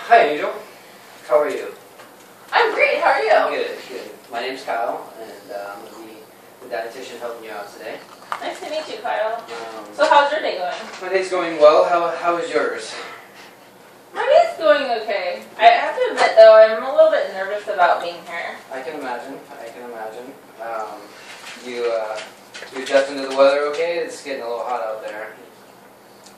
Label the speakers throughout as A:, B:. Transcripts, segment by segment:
A: Hi, Angel. How are you?
B: I'm great. How are you?
A: Good, good. My name's Kyle, and I'm going to be the dietitian helping you out today.
B: Nice to meet you, Kyle. So how's your day going?
A: My day's going well. How is yours?
B: My day's going okay. I have to admit, though, I'm a little bit nervous about being here.
A: I can imagine. You adjusting to the weather okay? It's getting a little hot out there.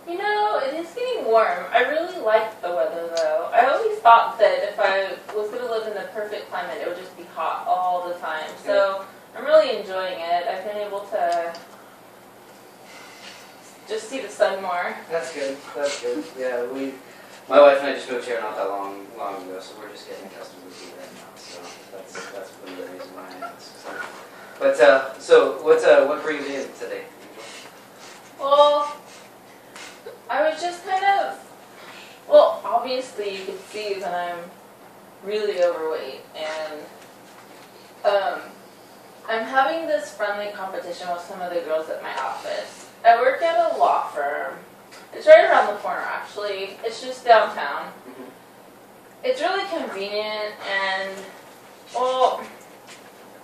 B: You know, it is getting warm. I really like the weather, though. I always thought that if I was going to live in the perfect climate, it would just be hot all the time. So I'm really enjoying it. I've been able to just see the sun more.
A: That's good. That's good. Yeah, my wife and I just moved here not that long ago, so we're just getting accustomed to it right now. So that's really the reason why I asked. So what brings you in today?
B: Well, I was just obviously you can see that I'm really overweight, and I'm having this friendly competition with some of the girls at my office. I work at a law firm. It's right around the corner, actually. It's just downtown. It's really convenient, and, well,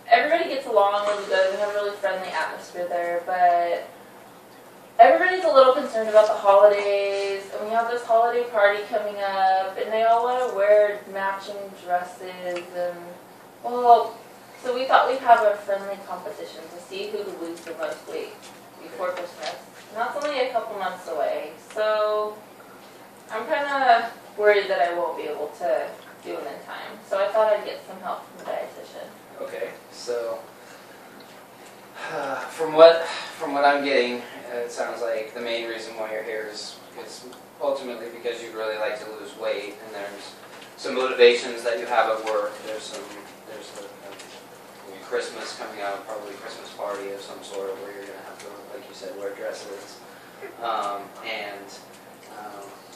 B: everybody gets along really good. We have a really friendly atmosphere there, but everybody's a little concerned about the holidays, and we have this holiday party coming up, and they all want to wear matching dresses, and, well, so we thought we'd have a friendly competition to see who would lose the most weight before Christmas. And that's only a couple months away, so I'm kind of worried that I won't be able to do it in time. So I thought I'd get some help from the dietitian.
A: Okay, so from what I'm getting, it sounds like the main reason why you're here is ultimately because you really like to lose weight, and there's some motivations that you have at work. There's a Christmas coming out, probably a Christmas party of some sort where you're going to have to, like you said, wear dresses, and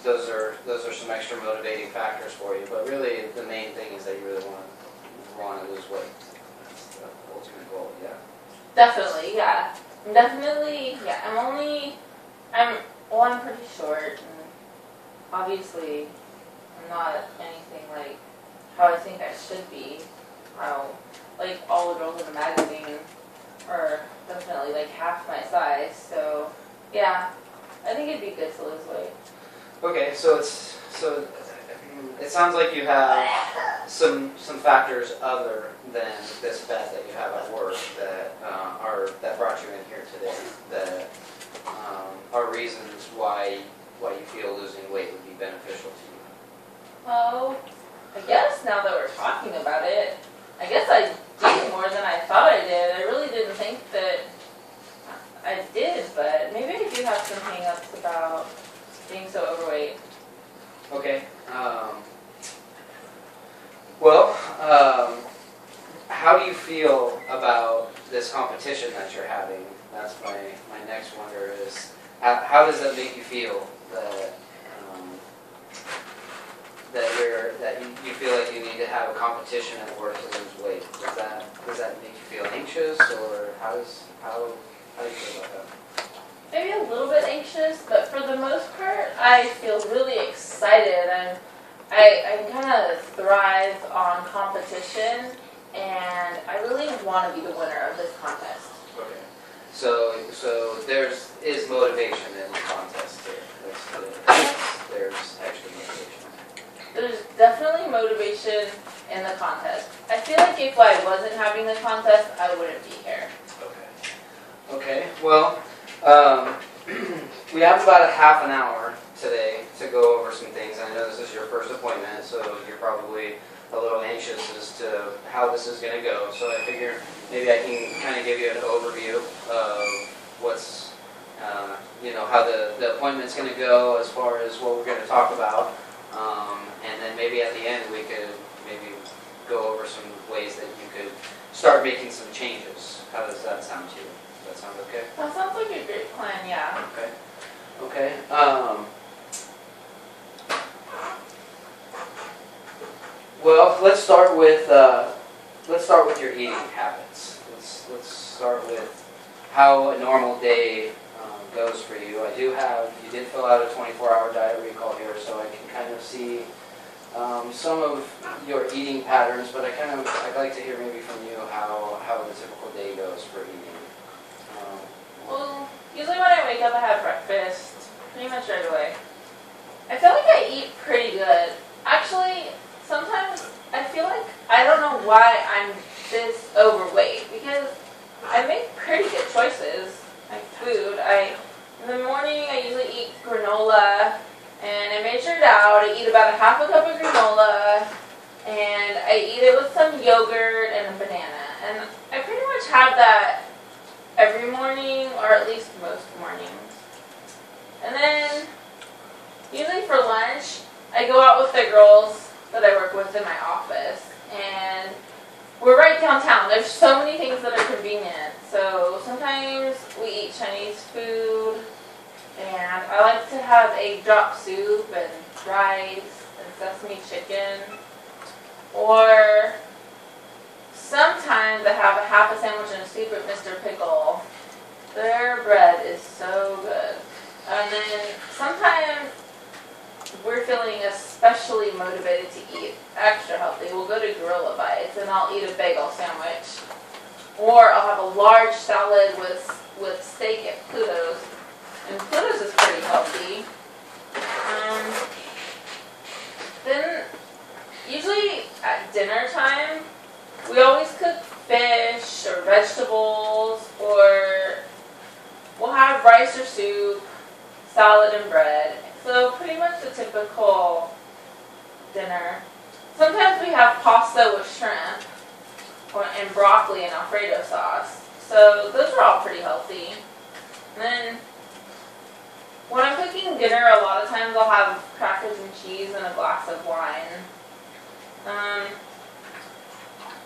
A: those are some extra motivating factors for you. But really, the main thing is that you really want to lose weight. That's the ultimate goal. Yeah.
B: Definitely, yeah. I'm pretty short, and obviously I'm not anything like how I think I should be. Like all the girls in the magazine are definitely like half my size, so yeah, I think it'd be good to lose weight.
A: Okay, so it sounds like you have some factors other than this bet that you have at work that brought you in here today that are reasons why you feel losing weight would be beneficial to you.
B: Well, I guess now that we're talking about it, I guess I did more than I thought I did. I really didn't think that I did, but maybe I do have some hang-ups about being so overweight.
A: Okay. How do you feel about this competition that you're having? That's my next wonder is, how does that make you feel that you feel like you need to have a competition at work to lose weight? Does that make you feel anxious, or how do you feel about that?
B: Maybe a little bit anxious, but for the most part, I feel really excited, and I kind of thrive on competition, and I really want to be the winner of this contest.
A: Okay. So there is motivation in the contest here. There's extra motivation.
B: There's definitely motivation in the contest. I feel like if I wasn't having the contest, I wouldn't be here.
A: Okay. Well, we have about a half an hour today to go over some things. I know this is your first appointment, so you're probably a little anxious as to how this is going to go. So I figure maybe I can kind of give you an overview of what's, how the appointment's going to go as far as what we're going to talk about. And then maybe at the end we could maybe go over some ways that you could start making some changes. How does that sound to you? Does that sound okay?
B: That sounds like a great plan, yeah.
A: Okay. Well, let's start with your eating habits. Let's start with how a normal day goes for you. You did fill out a 24-hour diet recall here, so I can kind of see some of your eating patterns, but I'd like to hear maybe from you how the typical day goes for eating.
B: Well, usually when I wake up, I have breakfast pretty much right away. I feel like I eat pretty good. Actually, sometimes I feel like I don't know why I'm this overweight because I make pretty good choices, like food. In the morning, I usually eat granola, and I measure it out. I eat about a half a cup of granola, and I eat it with some yogurt and a banana. And I pretty much have that every morning, or at least most mornings. And then, usually for lunch, I go out with the girls that I work with in my office, and we're right downtown. There's so many things that are convenient. So sometimes we eat Chinese food, and I like to have a drop soup and rice and sesame chicken. Or sometimes I have a half a sandwich and a soup at Mr. Pickle. Their bread is so good. And then sometimes we're feeling especially motivated to eat extra healthy. We'll go to Gorilla Bites and I'll eat a bagel sandwich. Or I'll have a large salad with steak at Pluto's. And Pluto's is pretty healthy. Then usually at dinner time, we always cook fish or vegetables, or we'll have rice or soup, salad and bread. So pretty much the typical dinner. Sometimes we have pasta with shrimp and broccoli and Alfredo sauce. So those are all pretty healthy. And then when I'm cooking dinner, a lot of times I'll have crackers and cheese and a glass of wine.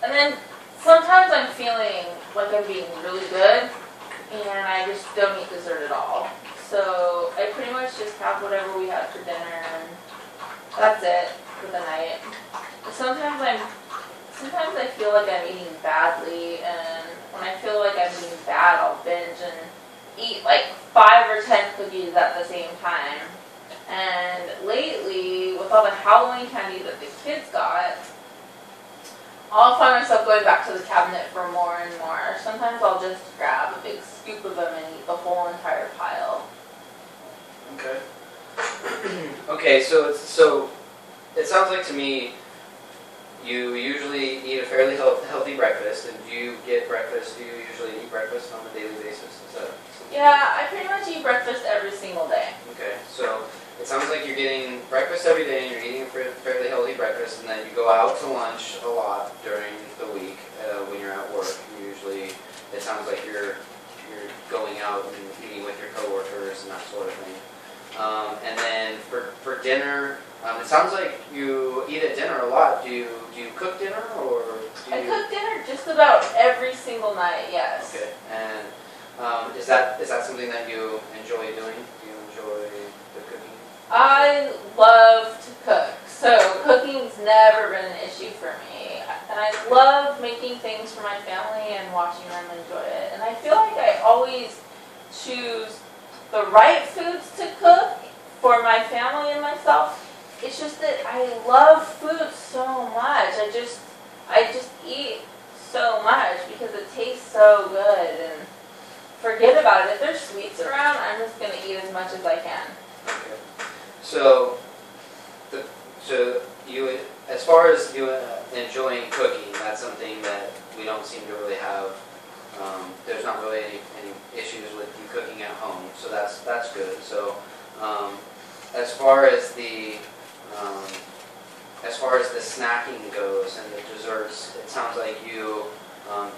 B: And then sometimes I'm feeling like I'm being really good, and I just don't eat dessert at all. So I pretty much just have whatever we have for dinner, and that's it for the night. Sometimes I feel like I'm eating badly, and when I feel like I'm eating bad, I'll binge and eat like 5 or 10 cookies at the same time. And lately, with all the Halloween candy that the kids got, I'll find myself going back to the cabinet for more and more. Sometimes I'll just grab a big scoop of them and eat the whole entire pile.
A: Okay. Okay, so it sounds like to me you usually eat a fairly healthy breakfast. And do you get breakfast? Do you usually eat breakfast on a daily basis? Is that something?
B: Yeah, I pretty much eat breakfast every single day.
A: Okay, so it sounds like you're getting breakfast every day, and you're eating a fairly healthy breakfast, and then you go out to lunch a lot during the week when you're at work. Usually, it sounds like you're going out and eating with your coworkers and that sort of thing. And then for dinner, it sounds like you eat at dinner a lot. Do you cook dinner, or do you...
B: I cook dinner just about every single night, yes.
A: Okay, and is that something that you enjoy doing? Do you enjoy the cooking?
B: I love to cook, so cooking's never been an issue for me. And I love making things for my family and watching them enjoy it. And I feel like I always choose the right foods to cook for my family and myself. It's just that I love food so much. I just eat so much because it tastes so good, and forget about it. If there's sweets around, I'm just going to eat as much as I can.
A: Okay. So you, as far as you enjoying cooking, that's something that we don't seem to really have. There's not really any issues with you cooking at home, so that's good. So as far as the snacking goes and the desserts, it sounds like you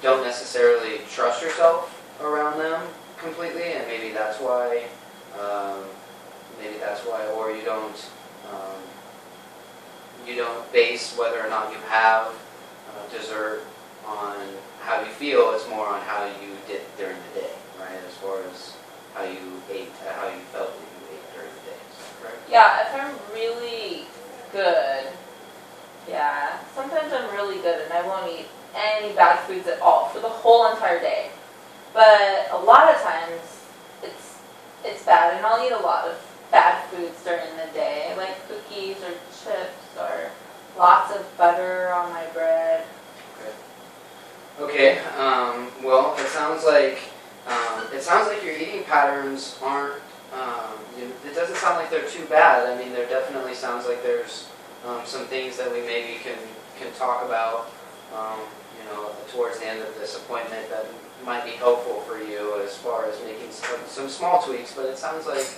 A: don't necessarily trust yourself around them completely, and maybe that's why, or you don't base whether or not you have dessert on how you feel. It's more on how you did during the day, right? As far as how you ate, how you felt that you ate during the day. Is that correct?
B: Yeah, if I'm really good, yeah. Sometimes I'm really good and I won't eat any bad foods at all for the whole entire day. But a lot of times it's bad, and I'll eat a lot of bad foods during the day, like cookies or chips or lots of butter on my bread.
A: Okay. Well, it sounds like your eating patterns aren't. It doesn't sound like they're too bad. I mean, there definitely sounds like there's some things that we maybe can talk about. Towards the end of this appointment that might be helpful for you as far as making some small tweaks. But it sounds like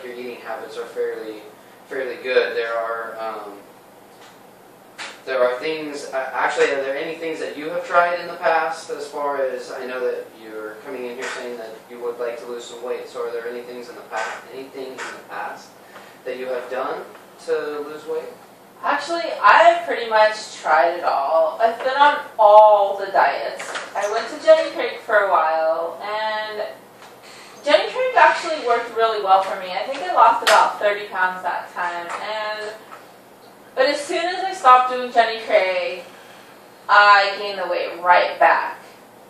A: your eating habits are fairly good. There are things. Actually, are there any things that you have tried in the past? As far as I know, that you're coming in here saying that you would like to lose some weight. So, are there anything in the past that you have done to lose weight?
B: Actually, I've pretty much tried it all. I've been on all the diets. I went to Jenny Craig for a while, and Jenny Craig actually worked really well for me. I think I lost about 30 pounds that time, but as soon as I stopped doing Jenny Craig, I gained the weight right back.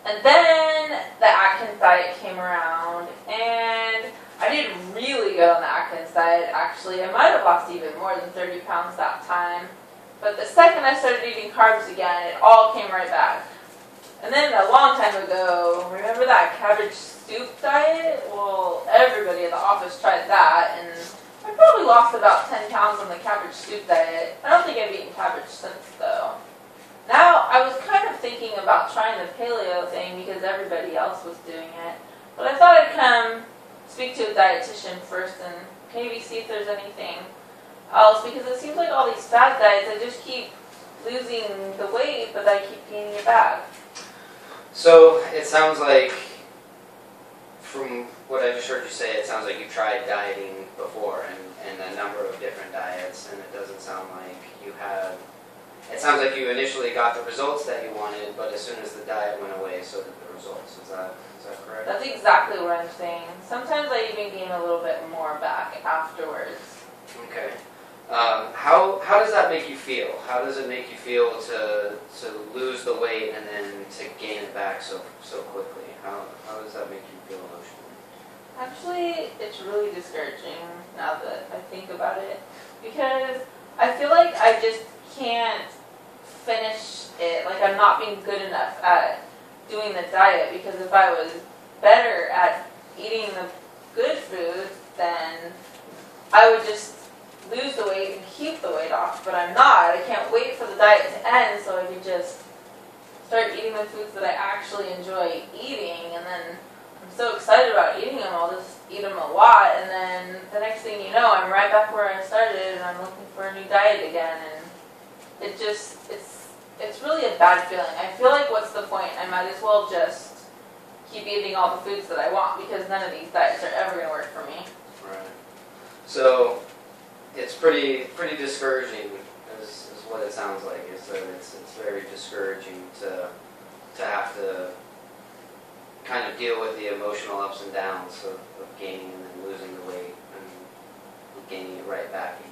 B: And then the Atkins diet came around, and I did really good on the Atkins diet, actually. I might have lost even more than 30 pounds that time. But the second I started eating carbs again, it all came right back. And then a long time ago, remember that cabbage soup diet? Well, everybody at the office tried that, and I probably lost about 10 pounds on the cabbage soup diet. I don't think I've eaten cabbage since, though. Now, I was kind of thinking about trying the paleo thing because everybody else was doing it. But I thought I'd come speak to a dietitian first and maybe see if there's anything else, because it seems like all these fad diets, I just keep losing the weight, but I keep gaining it back.
A: So it sounds like, from what I just heard you say, it sounds like you've tried dieting before and a number of different diets, and it doesn't sound like you have. It sounds like you initially got the results that you wanted, but as soon as the diet went away, so did the results. Is that correct?
B: That's exactly what I'm saying. Sometimes I even gain a little bit more back afterwards.
A: Okay. How does that make you feel? How does it make you feel to lose the weight and then to gain it back so quickly? How does that make you feel emotionally?
B: Actually, it's really discouraging now that I think about it, because I feel like I just can't finish it. Like, I'm not being good enough at doing the diet, because if I was better at eating the good food, then I would just lose the weight and keep the weight off, but I'm not. I can't wait for the diet to end so I can just start eating the foods that I actually enjoy eating, and then I'm so excited about eating them, I'll just eat them a lot, and then the next thing you know, I'm right back where I started, and I'm looking for a new diet again, and it's really a bad feeling. I feel like, what's the point? I might as well just keep eating all the foods that I want, because none of these diets are ever going to work for me.
A: Right. So it's pretty discouraging, is what it sounds like. Is that it's very discouraging to have to kind of deal with the emotional ups and downs of gaining and then losing the weight and gaining it right back again.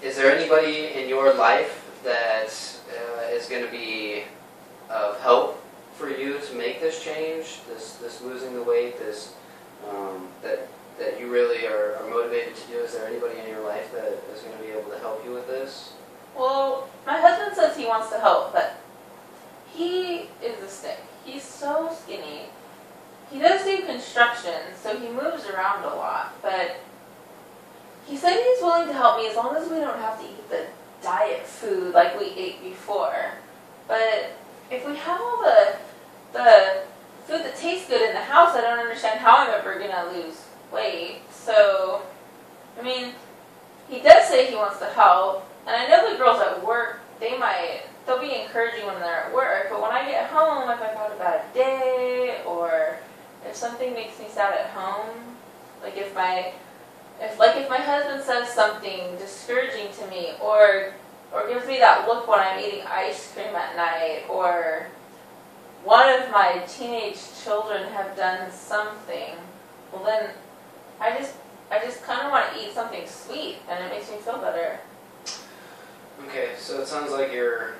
A: Is there anybody in your life that is going to be of help for you to make this change, this losing the weight, that you really are motivated to do? Is there anybody in your life that is going to be able to help you with this?
B: Well, my husband says he wants to help, but he is a stick. He's so skinny. He does do construction, so he moves around a lot, but he said he's willing to help me as long as we don't have to eat the diet food like we ate before. But if we have all the food that tastes good in the house, I don't understand how I'm ever going to lose weight. So, I mean, he does say he wants to help, and I know the girls at work, they'll be encouraging when they're at work, but when I get home, if I've had a bad day, or if something makes me sad at home, like if my husband says something discouraging to me, or gives me that look when I'm eating ice cream at night, or one of my teenage children have done something, well then I just kind of want to eat something sweet, and it makes me feel better.
A: Okay, so it sounds like you're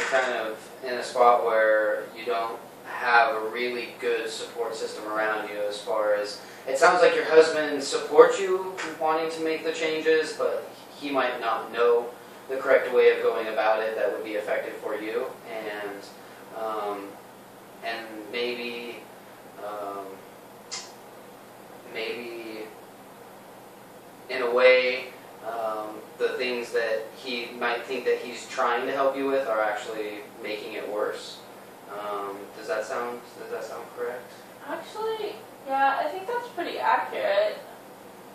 A: kind of in a spot where you don't have a really good support system around you. As far as it sounds like your husband supports you wanting to make the changes, but he might not know the correct way of going about it that would be effective for you, and maybe maybe in a way the things that he might think that he's trying to help you with are actually making it worse. Does that sound correct?
B: Actually, yeah, I think that's pretty accurate.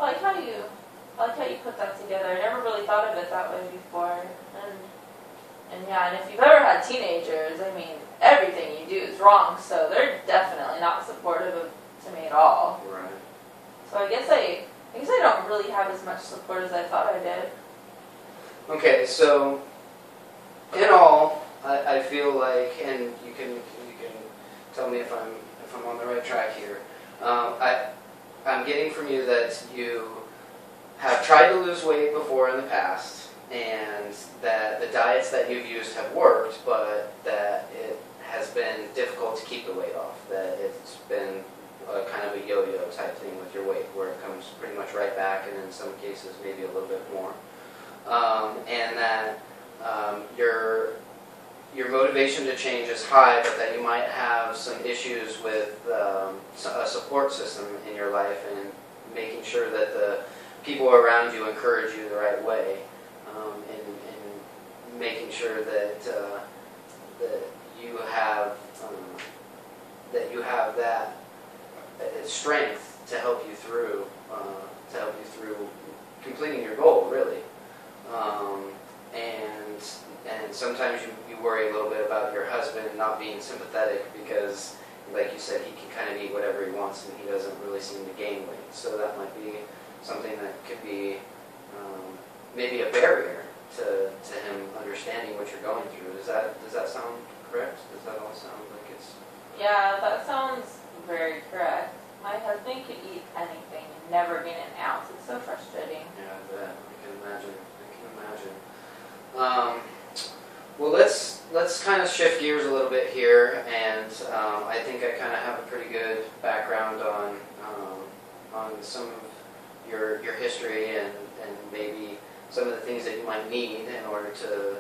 B: I like how you put that together. I never really thought of it that way before. And yeah, and if you've ever had teenagers, I mean, everything you do is wrong, so they're definitely not supportive to me at all.
A: Right.
B: So I guess I don't really have as much support as I thought I did.
A: Okay, so in all, I feel like, and you can tell me if I'm on the right track here. I'm getting from you that you have tried to lose weight before in the past, and that the diets that you've used have worked, but that it has been difficult to keep the weight off. That it's been kind of a yo-yo type thing with your weight, where it comes pretty much right back, and in some cases maybe a little bit more. And that your motivation to change is high, but that you might have some issues with a support system in your life, and making sure that the people around you encourage you the right way, and making sure that you have that strength to help you through completing your goal, really. And sometimes you worry a little bit about your husband not being sympathetic because, like you said, he can kind of eat whatever he wants and he doesn't really seem to gain weight. So that might be something that could be maybe a barrier to him understanding what you're going through. Does that sound correct? Does that all sound like it's...
B: Yeah, that sounds very correct. My husband could eat anything and never gain an ounce. It's so frustrating.
A: Yeah, I bet. I can imagine. Well, let's kind of shift gears a little bit here, and I think I kind of have a pretty good background on some of your history and maybe some of the things that you might need in order to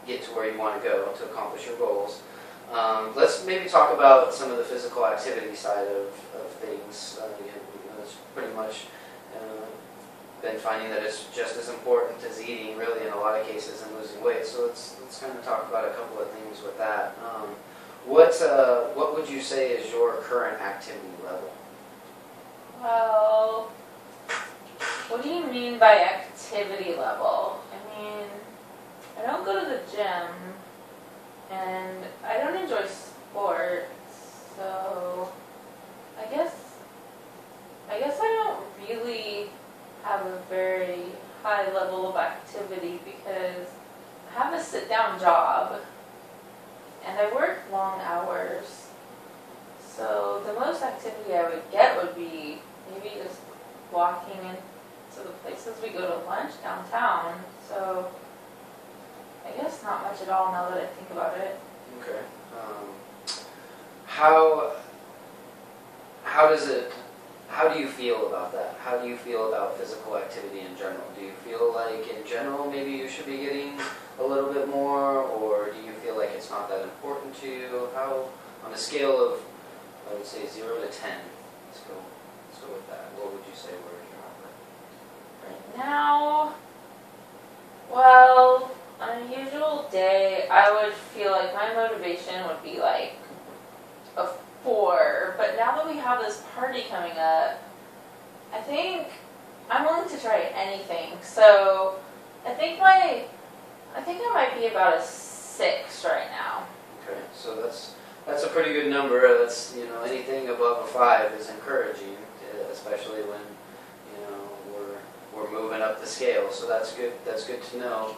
A: get to where you want to go to accomplish your goals. Let's maybe talk about some of the physical activity side of things. It's pretty much been finding that it's just as important as eating, really, in a lot of cases, and losing weight. So let's kind of talk about a couple of things with that. What would you say is your current activity level?
B: Well, what do you mean by activity level? I mean, I don't go to the gym, and I don't enjoy sports, so I guess I don't really have a very high level of activity because I have a sit-down job and I work long hours. So the most activity I would get would be maybe just walking into the places we go to lunch downtown. So I guess not much at all now that I think about it.
A: Okay. How do you feel about that? How do you feel about physical activity in general? Do you feel like in general maybe you should be getting a little bit more, or do you feel like it's not that important to you? How, on a scale of, I would say 0 to 10, let's go with that. What would you say where you're at?
B: Right now, well, on a usual day, I would feel like my motivation would be like a 4, but now that we have this party coming up, I think I'm willing to try anything. So I think I might be about a 6 right now.
A: Okay, so that's a pretty good number. That's, anything above a 5 is encouraging, especially when we're moving up the scale. So that's good. That's good to know.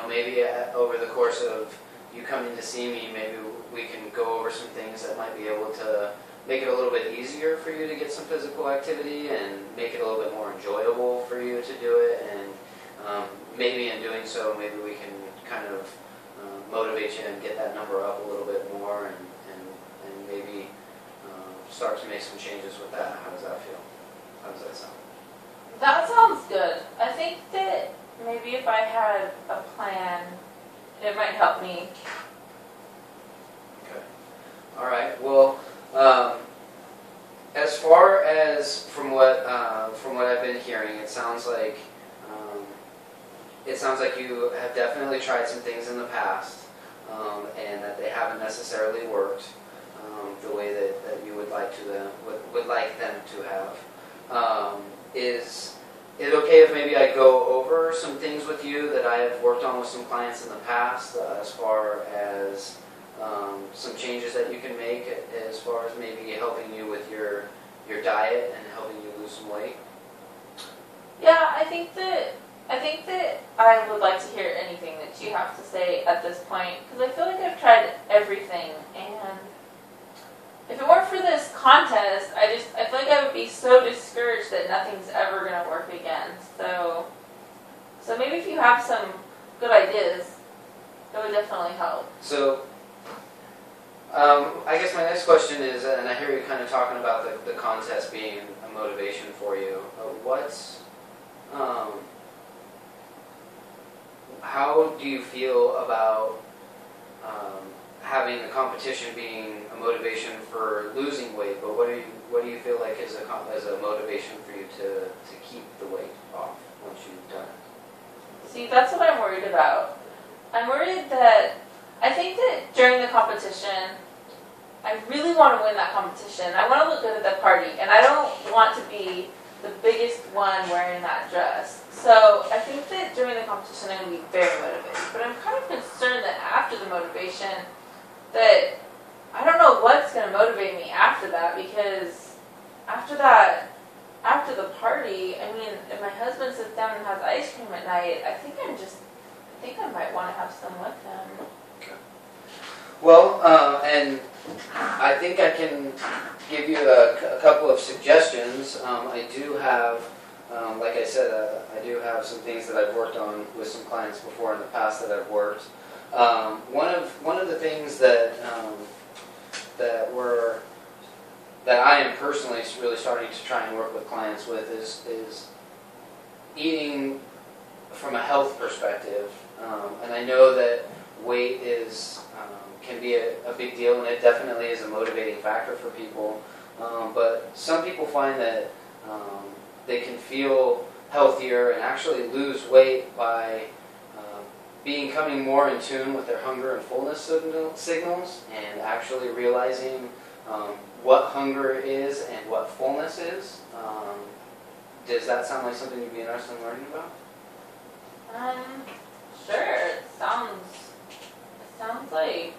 A: Maybe over the course of you coming to see me, maybe we can go over some things that might be able to make it a little bit easier for you to get some physical activity and make it a little bit more enjoyable for you to do it. And maybe in doing so, maybe we can kind of motivate you and get that number up a little bit more and start to make some changes with that. How does that feel? How does that sound?
B: That sounds good. I think that maybe if I had a plan, it might help me.
A: Okay. All right. Well, as far as from what I've been hearing, it sounds like you have definitely tried some things in the past, and that they haven't necessarily worked the way that you would like them to have. Is it okay if maybe I go over some things with you that I have worked on with some clients in the past, as far as some changes that you can make, as far as maybe helping you with your diet and helping you lose some weight?
B: Yeah, I think that I would like to hear anything that you have to say at this point, because I feel like I've tried everything, and if it weren't for this contest, I feel like I would be so discouraged that nothing's ever going to work again. So maybe if you have some good ideas, it would definitely help.
A: So, I guess my next question is, and I hear you kind of talking about the contest being a motivation for you. How do you feel about having the competition being a motivation for losing weight? But what do you feel like is a motivation for you to keep the weight off once you've done it?
B: See, that's what I'm worried about. I'm worried that I think that during the competition, I really want to win that competition. I want to look good at the party, and I don't want to be the biggest one wearing that dress. So I think that during the competition, I'm going to be very motivated. But I'm kind of concerned that after the motivation, that I don't know what's going to motivate me after that, because after the party, I mean, if my husband sits down and has ice cream at night, I think I might want to have some with him.
A: Okay. Well, and I think I can give you a couple of suggestions. I do have, like I said, I do have some things that I've worked on with some clients before in the past that I've worked. One of the things that I am personally really starting to try and work with clients with is eating from a health perspective. And I know that weight can be a big deal, and it definitely is a motivating factor for people. But some people find that they can feel healthier and actually lose weight by becoming more in tune with their hunger and fullness signals, and actually realizing what hunger is and what fullness is. Does that sound like something you'd be interested in learning about?
B: Sure. It sounds like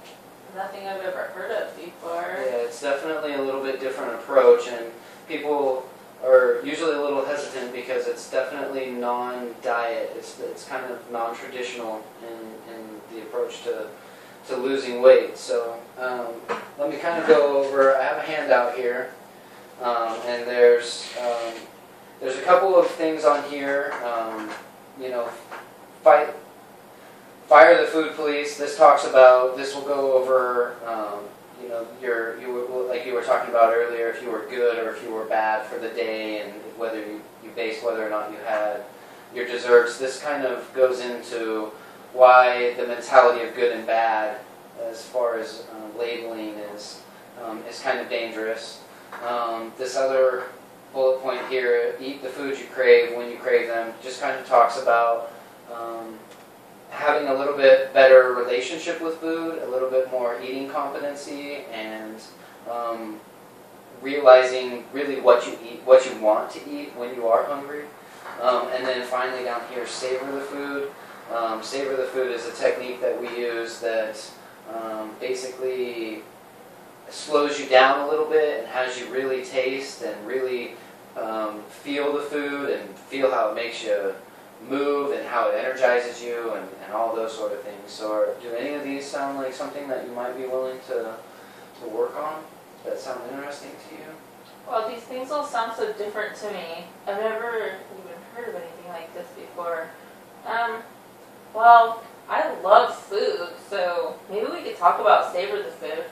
B: nothing I've ever heard of before.
A: Yeah, it's definitely a little bit different approach, and people are usually a little hesitant because it's definitely non-diet. It's kind of non-traditional in the approach to losing weight. So let me kind of go over. I have a handout here, and there's a couple of things on here. Fire the food police. This will go over, like you were talking about earlier, if you were good or if you were bad for the day, and whether you based whether or not you had your desserts. This kind of goes into why the mentality of good and bad, as far as labeling, is kind of dangerous. This other bullet point here, eat the foods you crave when you crave them, just kind of talks about having a little bit better relationship with food, a little bit more eating competency, and realizing really what you eat, what you want to eat when you are hungry. And then finally down here, savor the food. Savor the food is a technique that we use that basically slows you down a little bit and has you really taste and really feel the food and feel how it makes you move and how it energizes you and all those sort of things. So do any of these sound like something that you might be willing to work on? Does that sound interesting to you?
B: Well, these things all sound so different to me. I've never even heard of anything like this before. Well, I love food, so maybe we could talk about savor the food.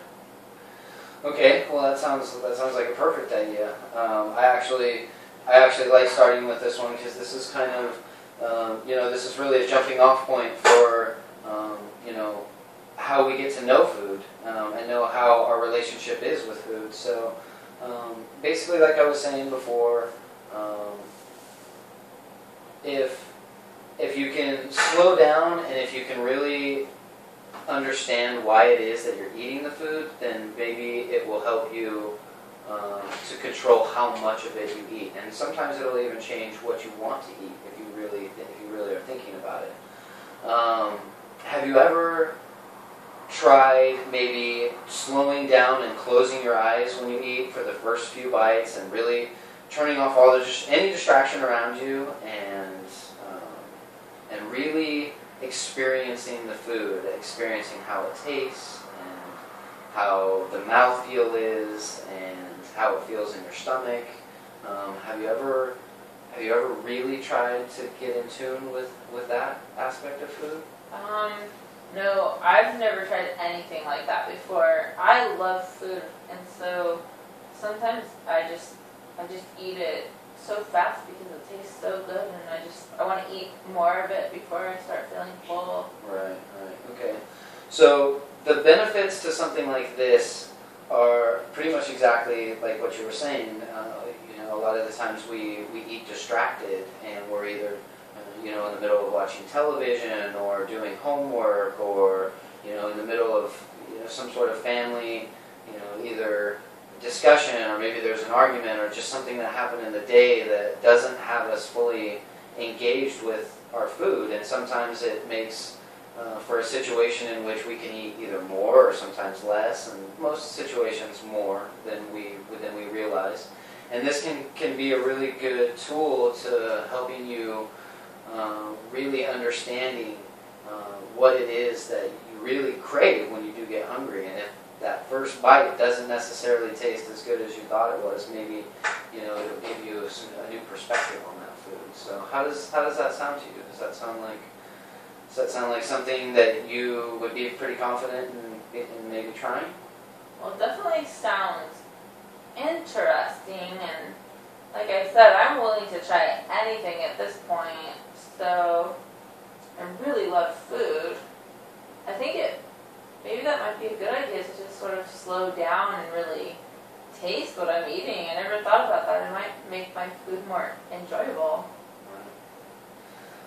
A: Okay, well that sounds like a perfect idea. I actually like starting with this one because this is kind of this is really a jumping off point for how we get to know food and know how our relationship is with food. So basically, like I was saying before, if you can slow down and if you can really understand why it is that you're eating the food, then maybe it will help you to control how much of it you eat. And sometimes it'll even change what you want to eat if you really are thinking about it. Have you ever tried maybe slowing down and closing your eyes when you eat for the first few bites and really turning off any distraction around you and really experiencing the food, experiencing how it tastes and how the mouthfeel is and how it feels in your stomach? Have you ever really tried to get in tune with that aspect of food?
B: No, I've never tried anything like that before. I love food, and so sometimes I just eat it so fast because it tastes so good, and I want to eat more of it before I start feeling full.
A: Right, okay. So the benefits to something like this are pretty much exactly like what you were saying. A lot of the times we eat distracted, and we're either in the middle of watching television or doing homework, or in the middle of some sort of family, either discussion, or maybe there's an argument, or just something that happened in the day that doesn't have us fully engaged with our food. And sometimes it makes for a situation in which we can eat either more or sometimes less, and most situations more than we realize. And this can be a really good tool to helping you really understanding what it is that you really crave when you do get hungry. And if that first bite doesn't necessarily taste as good as you thought it was, maybe it'll give you a new perspective on that food. So how does that sound to you? Does that sound like something that you would be pretty confident in maybe trying?
B: Well, it definitely sounds interesting, and like I said, I'm willing to try anything at this point. So I really love food. I think maybe that might be a good idea to just sort of slow down and really taste what I'm eating. I never thought about that. It might make my food more enjoyable.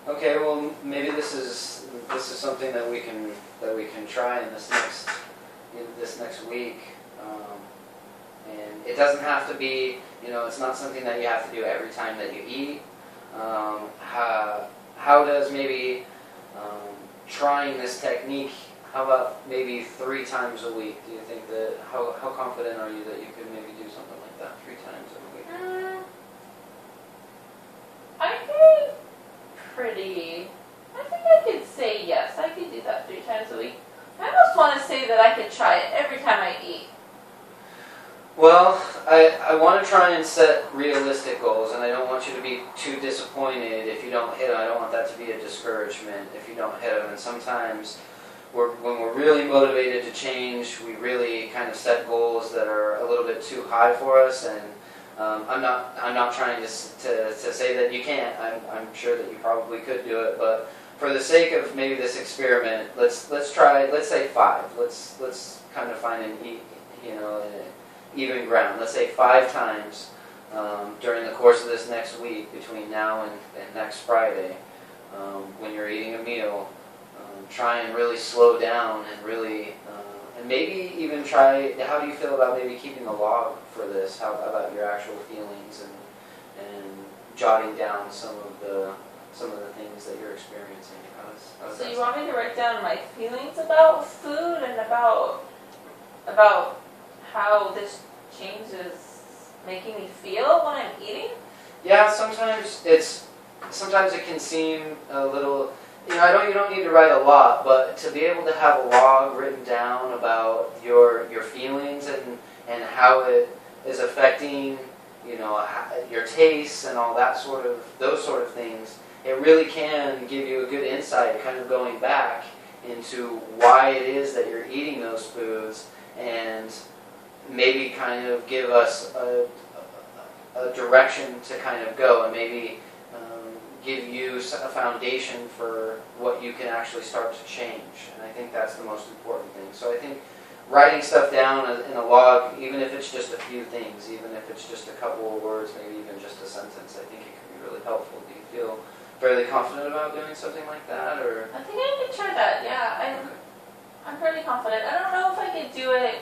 A: Okay, well, maybe this is something that we can try in this next week. And it doesn't have to be, it's not something that you have to do every time that you eat. How does maybe trying this technique, how about maybe 3 times a week? Do you think how confident are you that you could maybe do something like that 3 times a week?
B: I think I could say yes. I could do that 3 times a week. I almost want to say that I could try it every time I eat.
A: Well, I want to try and set realistic goals, and I don't want you to be too disappointed if you don't hit them. I don't want that to be a discouragement if you don't hit them. And sometimes when we're really motivated to change, we really kind of set goals that are a little bit too high for us. And I'm not trying to say that you can't. I'm sure that you probably could do it, but for the sake of maybe this experiment, let's try. Let's say 5. Let's kind of find an even ground. Let's say 5 times during the course of this next week, between now and next Friday, when you're eating a meal, try and really slow down and really, and maybe even try. How do you feel about maybe keeping a log for this? How about your actual feelings and jotting down some of the things that you're experiencing?
B: So you want me to write down my feelings about food and about how this change is making me feel when I'm eating?
A: Yeah, sometimes it can seem a little. You don't need to write a lot, but to be able to have a log written down about your feelings and how it is affecting your tastes and all that those sort of things, it really can give you a good insight, kind of going back into why it is that you're eating those foods, and maybe kind of give us a direction to kind of go, and maybe give you a foundation for what you can actually start to change. And I think that's the most important thing. So I think writing stuff down in a log, even if it's just a few things, even if it's just a couple of words, maybe even just a sentence, I think it can be really helpful. Do you feel fairly confident about doing something like that, or?
B: I think I could try that. Yeah, I'm pretty confident. I don't know if I could do it.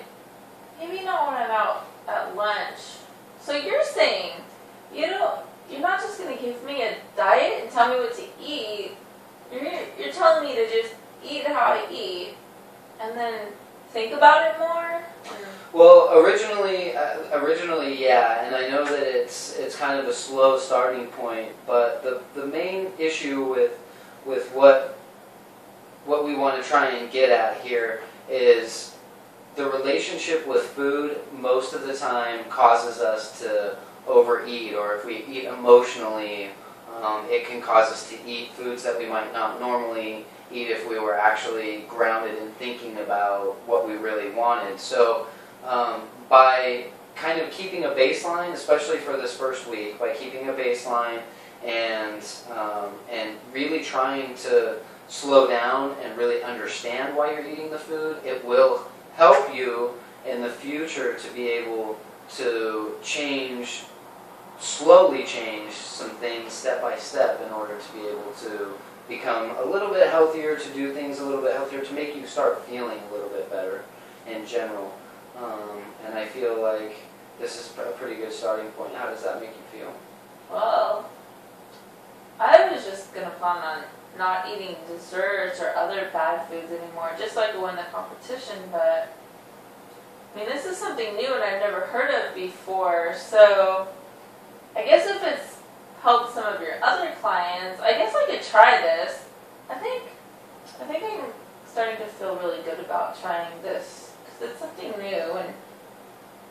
B: Maybe not when I'm out at lunch. So you're saying you're not just going to give me a diet and tell me what to eat. You're telling me to just eat how I eat, and then think about it more?
A: Well, originally, yeah, and I know that it's kind of a slow starting point, but the main issue with what we want to try and get at here is the relationship with food most of the time causes us to overeat, or if we eat emotionally, it can cause us to eat foods that we might not normally eat if we were actually grounded in thinking about what we really wanted. So by kind of keeping a baseline, especially for this first week, by keeping a baseline and really trying to slow down and really understand why you're eating the food, it will help you in the future to be able to slowly change some things step by step in order to be able to become a little bit healthier, to do things a little bit healthier, to make you start feeling a little bit better in general. And I feel like this is a pretty good starting point. How does that make you feel?
B: Well, I was just going to plan on not eating desserts or other bad foods anymore, just so I could win the competition, but I mean, this is something new and I've never heard of before, so I guess if it's helped some of your other clients, I guess I could try this. I think I'm starting to feel really good about trying this, because it's something new, and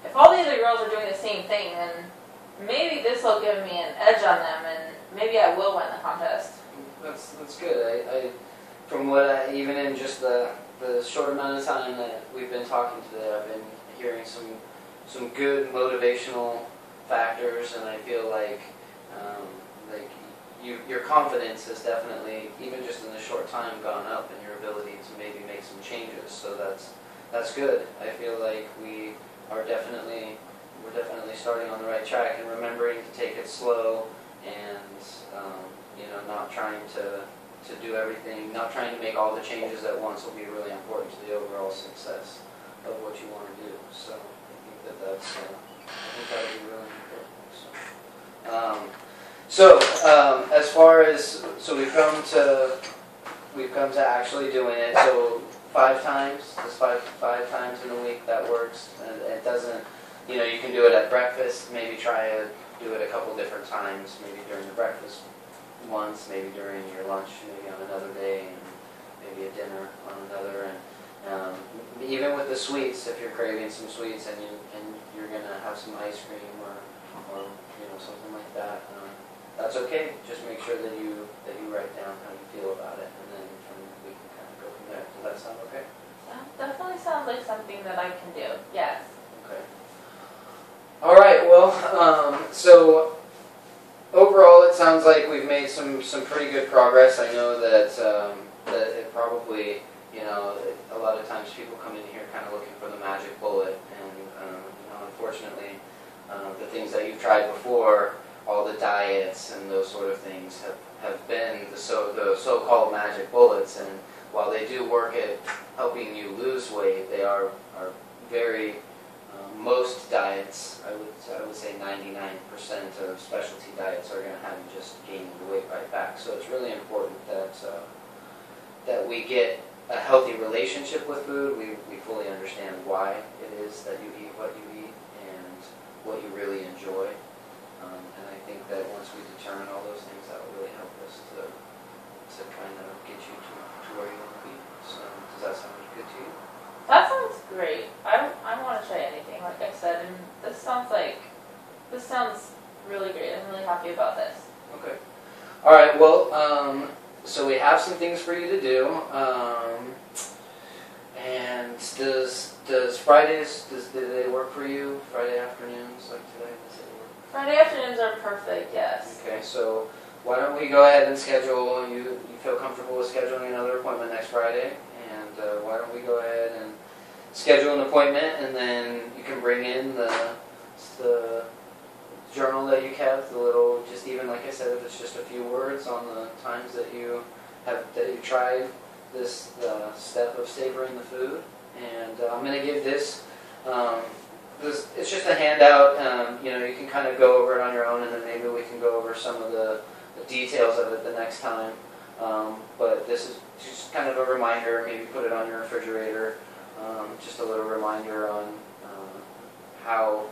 B: if all the other girls are doing the same thing, then maybe this will give me an edge on them, and maybe I will win the contest.
A: That's good. I from what even in just the short amount of time that we've been talking today, I've been hearing some good motivational factors, and I feel like your confidence has definitely, even just in this short time, gone up in your ability to maybe make some changes. So that's good. I feel like we're definitely starting on the right track, and remembering to take it slow, and not trying to do everything, not trying to make all the changes at once will be really important to the overall success of what you want to do. So I think that would be really important. So as far as we've come to actually doing it. So 5 times, just five times in a week, that works. And it doesn't, you can do it at breakfast. Maybe try to do it a couple different times. Maybe during the breakfast once, maybe during your lunch, maybe on another day, and maybe a dinner on another. And even with the sweets, if you're craving some sweets and you're gonna have some ice cream or something like that, that's okay. Just make sure that you write down how you feel about it, and then we can kind of go from there. Does that sound okay?
B: That definitely sounds like something that I can do. Yes.
A: Okay. All right. Well, so overall, it sounds like we've made some pretty good progress. I know that it probably, a lot of times people come in here kind of looking for the magic bullet, and unfortunately, the things that you've tried before, all the diets and those sort of things have been the so-called magic bullets, and while they do work at helping you lose weight, they are very most diets, I would say 99% of specialty diets are going to have you just gaining the weight right back. So it's really important that we get a healthy relationship with food. We fully understand why it is that you eat what you eat and what you really enjoy. And I think that once we determine all those things, that will really help us to kind of get you to where you want to be. So does that sound good to you?
B: That sounds great. I want to try anything, like I said, and this sounds really great. I'm really happy about this.
A: Okay. All right. Well, so we have some things for you to do, And does Fridays, do they work for you? Friday afternoons like today? Does it work?
B: Friday afternoons are perfect, yes.
A: Okay, so why don't we go ahead and schedule, you feel comfortable with scheduling another appointment next Friday? And why don't we go ahead and schedule an appointment, and then you can bring in the journal that you kept, the little, just even like I said, if it's just a few words on the times that you tried this step of savoring the food. And I'm going to give this, it's just a handout. You can kind of go over it on your own, and then maybe we can go over some of the details of it the next time. But this is just kind of a reminder. Maybe put it on your refrigerator. Just a little reminder on how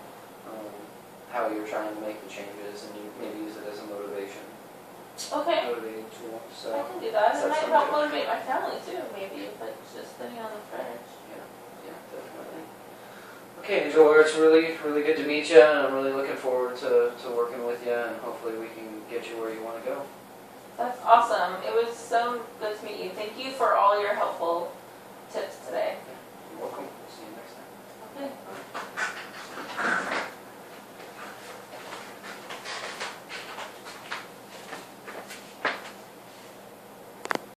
A: you're trying to make the changes, and you maybe use it as a motivating tool. So
B: I can do that.
A: does
B: It
A: that
B: might
A: sound
B: help
A: good?
B: motivate my family too, maybe, if it's just sitting on the fridge.
A: Yeah, definitely. Okay, Angel, well, it's really, really good to meet you, and I'm really looking forward to working with you, and hopefully we can get you where you want to go.
B: That's awesome. It was so good to meet you. Thank you for all your helpful